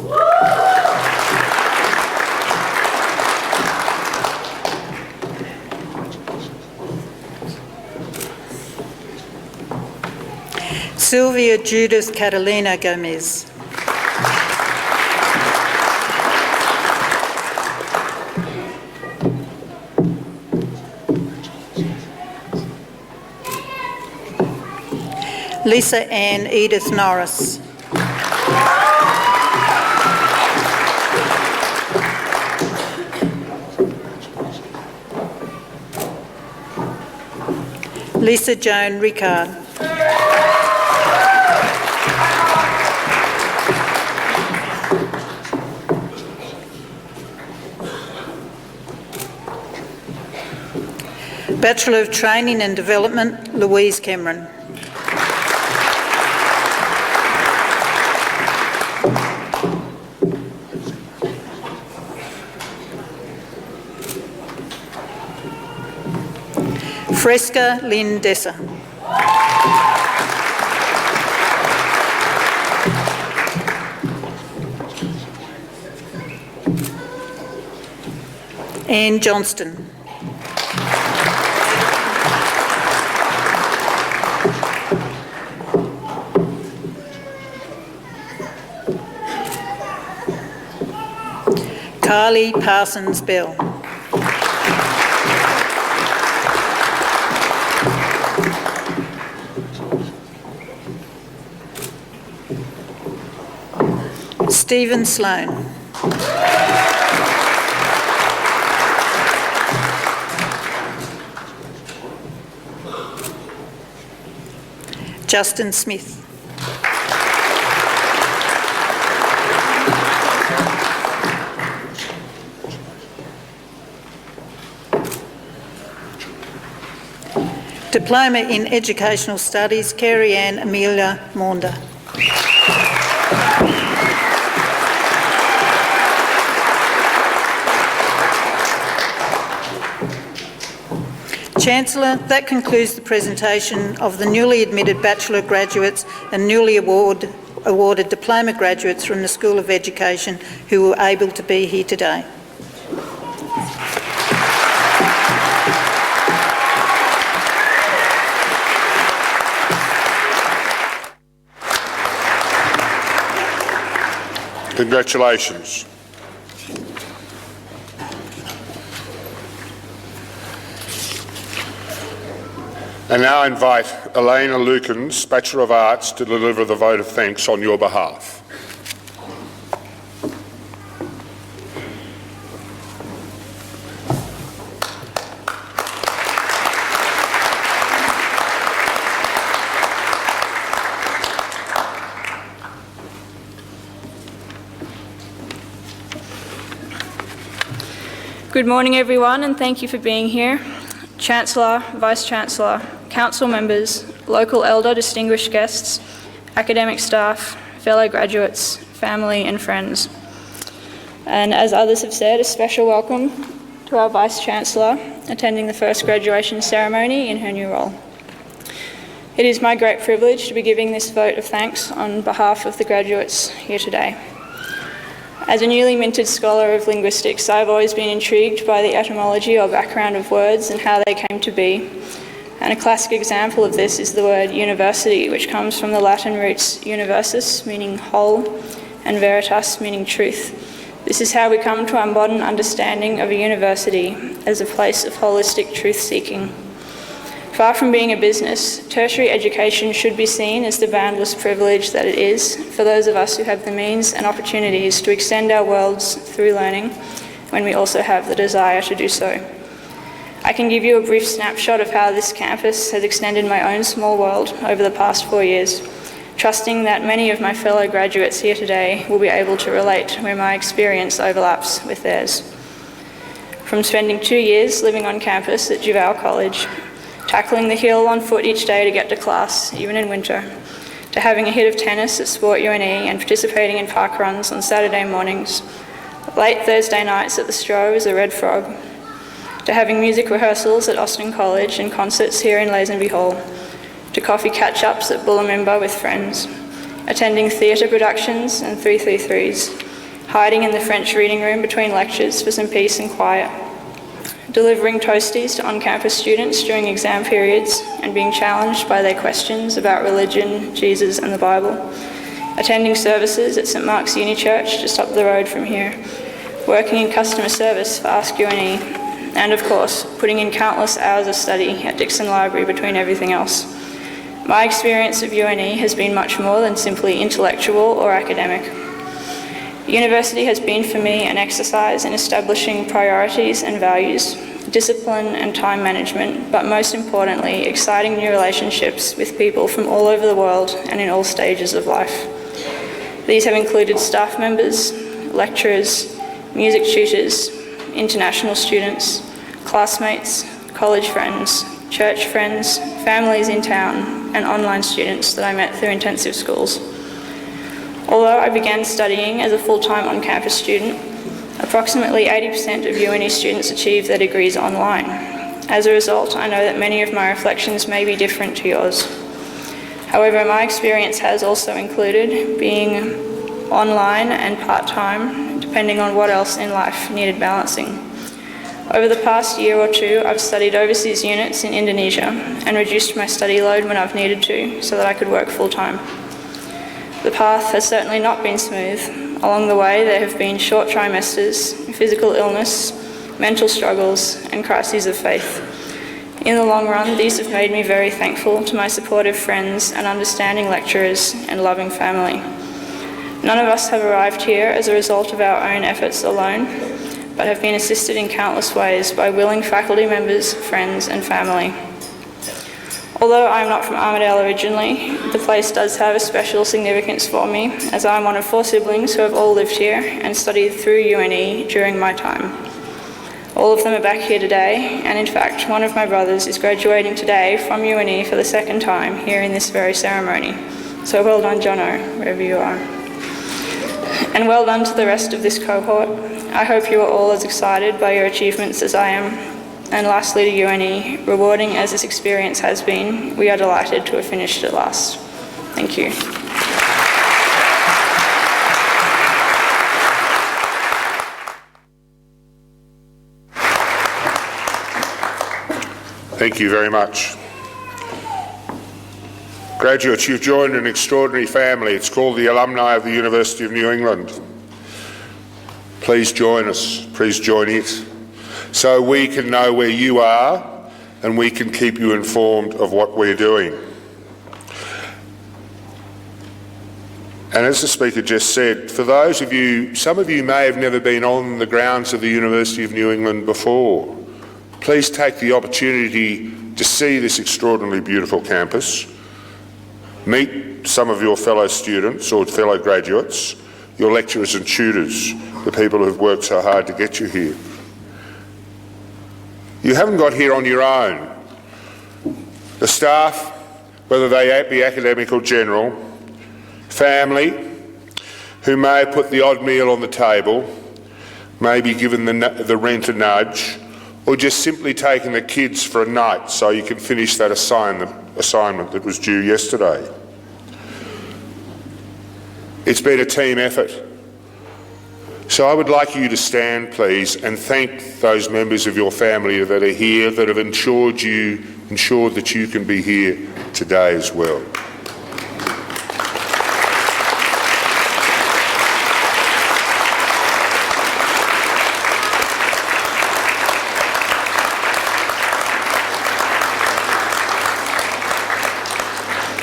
Sylvia Judith Catalina Gomez. Lisa Ann Edith Norris. Lisa Joan Rickard. Bachelor of Training and Development, Louise Cameron. Fresca Lynn Dessa. Anne Johnston. Carly Parsons Bell. Stephen Sloan. Justin Smith. Diploma in Educational Studies, Carrie Ann Amelia Maunder. Chancellor, that concludes the presentation of the newly admitted Bachelor graduates and newly awarded Diploma graduates from the School of Education who were able to be here today. Congratulations. I now invite Elena Lukens, Bachelor of Arts, to deliver the vote of thanks on your behalf. Good morning everyone, and thank you for being here. Chancellor, Vice-Chancellor, Council members, local elder, distinguished guests, academic staff, fellow graduates, family and friends. And as others have said, a special welcome to our Vice-Chancellor attending the first graduation ceremony in her new role. It is my great privilege to be giving this vote of thanks on behalf of the graduates here today. As a newly minted scholar of linguistics, I've always been intrigued by the etymology or background of words and how they came to be. And a classic example of this is the word university, which comes from the Latin roots universis, meaning whole, and veritas, meaning truth. This is how we come to our modern understanding of a university as a place of holistic truth-seeking. Far from being a business, tertiary education should be seen as the boundless privilege that it is for those of us who have the means and opportunities to extend our worlds through learning when we also have the desire to do so. I can give you a brief snapshot of how this campus has extended my own small world over the past 4 years, trusting that many of my fellow graduates here today will be able to relate where my experience overlaps with theirs. From spending 2 years living on campus at Duval College, tackling the hill on foot each day to get to class, even in winter, to having a hit of tennis at Sport UNE and participating in park runs on Saturday mornings, late Thursday nights at the Stroh as a Red Frog, to having music rehearsals at Austin College and concerts here in Lazenby Hall, to coffee catch-ups at Bullamimba with friends, attending theatre productions and 333s, hiding in the French reading room between lectures for some peace and quiet, delivering toasties to on-campus students during exam periods and being challenged by their questions about religion, Jesus and the Bible, attending services at St Mark's Uni Church just up the road from here, working in customer service for Ask UNE, and of course, putting in countless hours of study at Dixon Library between everything else. My experience of UNE has been much more than simply intellectual or academic. University has been for me an exercise in establishing priorities and values, discipline and time management, but most importantly, exciting new relationships with people from all over the world and in all stages of life. These have included staff members, lecturers, music tutors, international students, classmates, college friends, church friends, families in town, and online students that I met through intensive schools. Although I began studying as a full-time on-campus student, approximately 80% of UNE students achieve their degrees online. As a result, I know that many of my reflections may be different to yours. However, my experience has also included being online and part-time, depending on what else in life needed balancing. Over the past year or two, I've studied overseas units in Indonesia and reduced my study load when I've needed to so that I could work full-time. The path has certainly not been smooth. Along the way, there have been short trimesters, physical illness, mental struggles, and crises of faith. In the long run, these have made me very thankful to my supportive friends and understanding lecturers and loving family. None of us have arrived here as a result of our own efforts alone, but have been assisted in countless ways by willing faculty members, friends and family. Although I am not from Armidale originally, the place does have a special significance for me, as I am one of 4 siblings who have all lived here and studied through UNE during my time. All of them are back here today, and in fact, one of my brothers is graduating today from UNE for the 2nd time here in this very ceremony. So well done, Jono, wherever you are. And well done to the rest of this cohort. I hope you are all as excited by your achievements as I am. And lastly to UNE, rewarding as this experience has been, we are delighted to have finished at last. Thank you. Thank you very much. Graduates, you've joined an extraordinary family. It's called the Alumni of the University of New England. Please join us, please join it, so we can know where you are and we can keep you informed of what we're doing. And as the Speaker just said, for those of you, some of you may have never been on the grounds of the University of New England before. Please take the opportunity to see this extraordinarily beautiful campus, meet some of your fellow students or fellow graduates, your lecturers and tutors, the people who've worked so hard to get you here. You haven't got here on your own. The staff, whether they be academic or general, family, who may have put the odd meal on the table, maybe given the rent a nudge, or just simply taking the kids for a night so you can finish that assignment that was due yesterday. It's been a team effort. So I would like you to stand, please, and thank those members of your family that are here, that have ensured that you can be here today as well.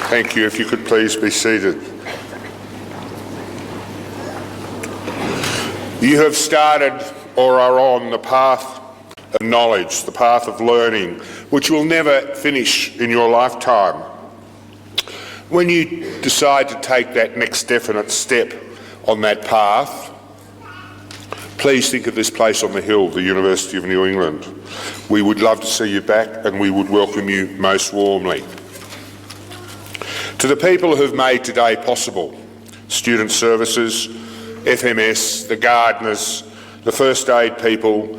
Thank you. If you could please be seated. You have started or are on the path of knowledge, the path of learning, which will never finish in your lifetime. When you decide to take that next definite step on that path, please think of this place on the hill, the University of New England. We would love to see you back and we would welcome you most warmly. To the people who've made today possible, student services, FMS, the gardeners, the first aid people,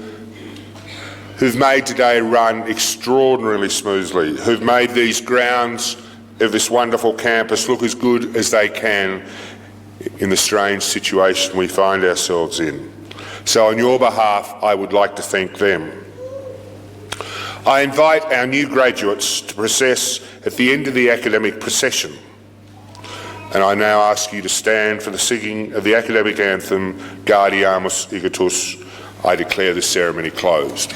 who've made today run extraordinarily smoothly, who've made these grounds of this wonderful campus look as good as they can in the strange situation we find ourselves in. So on your behalf, I would like to thank them. I invite our new graduates to process at the end of the academic procession. And I now ask you to stand for the singing of the academic anthem, Gaudiamus Igitus. I declare this ceremony closed.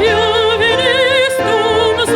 Juvenis tumus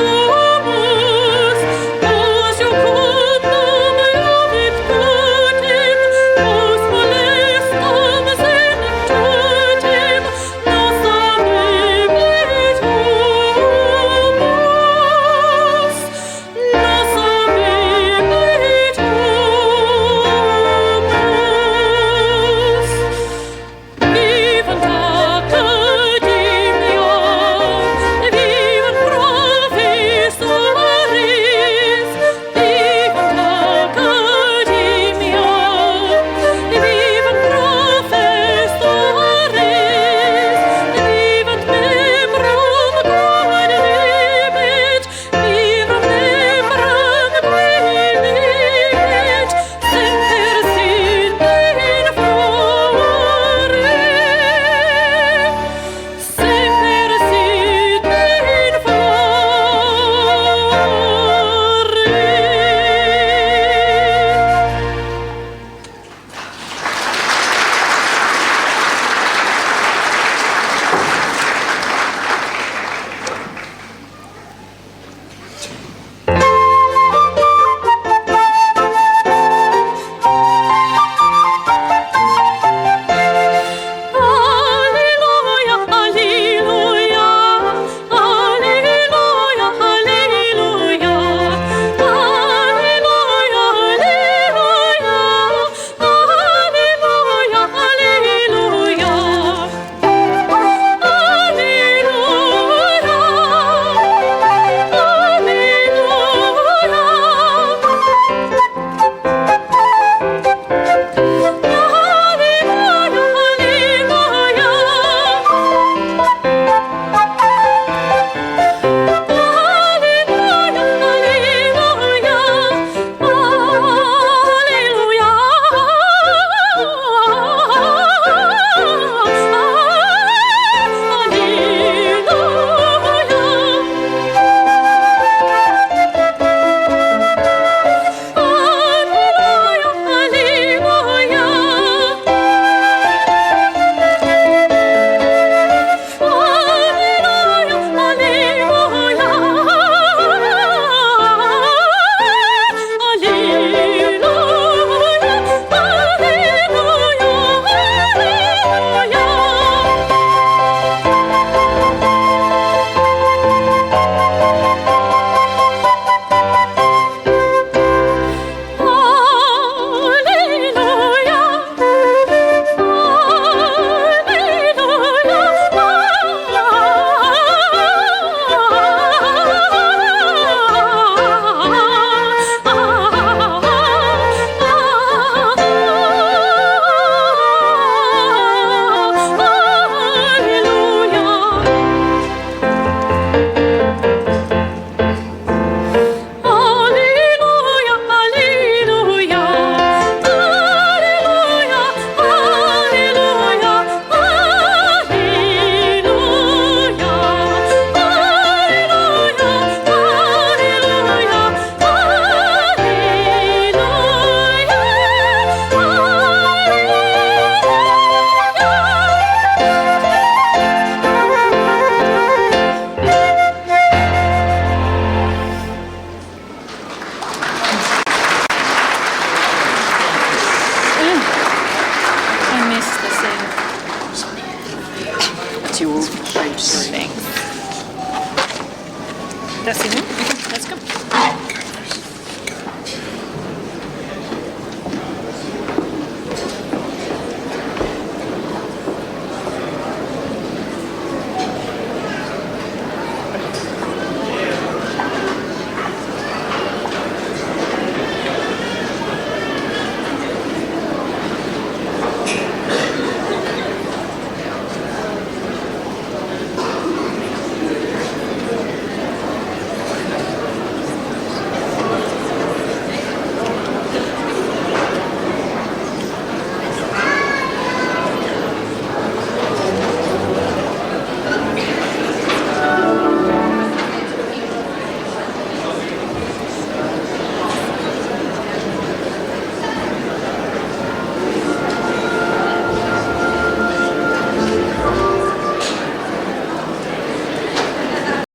That's it. Okay, let's go.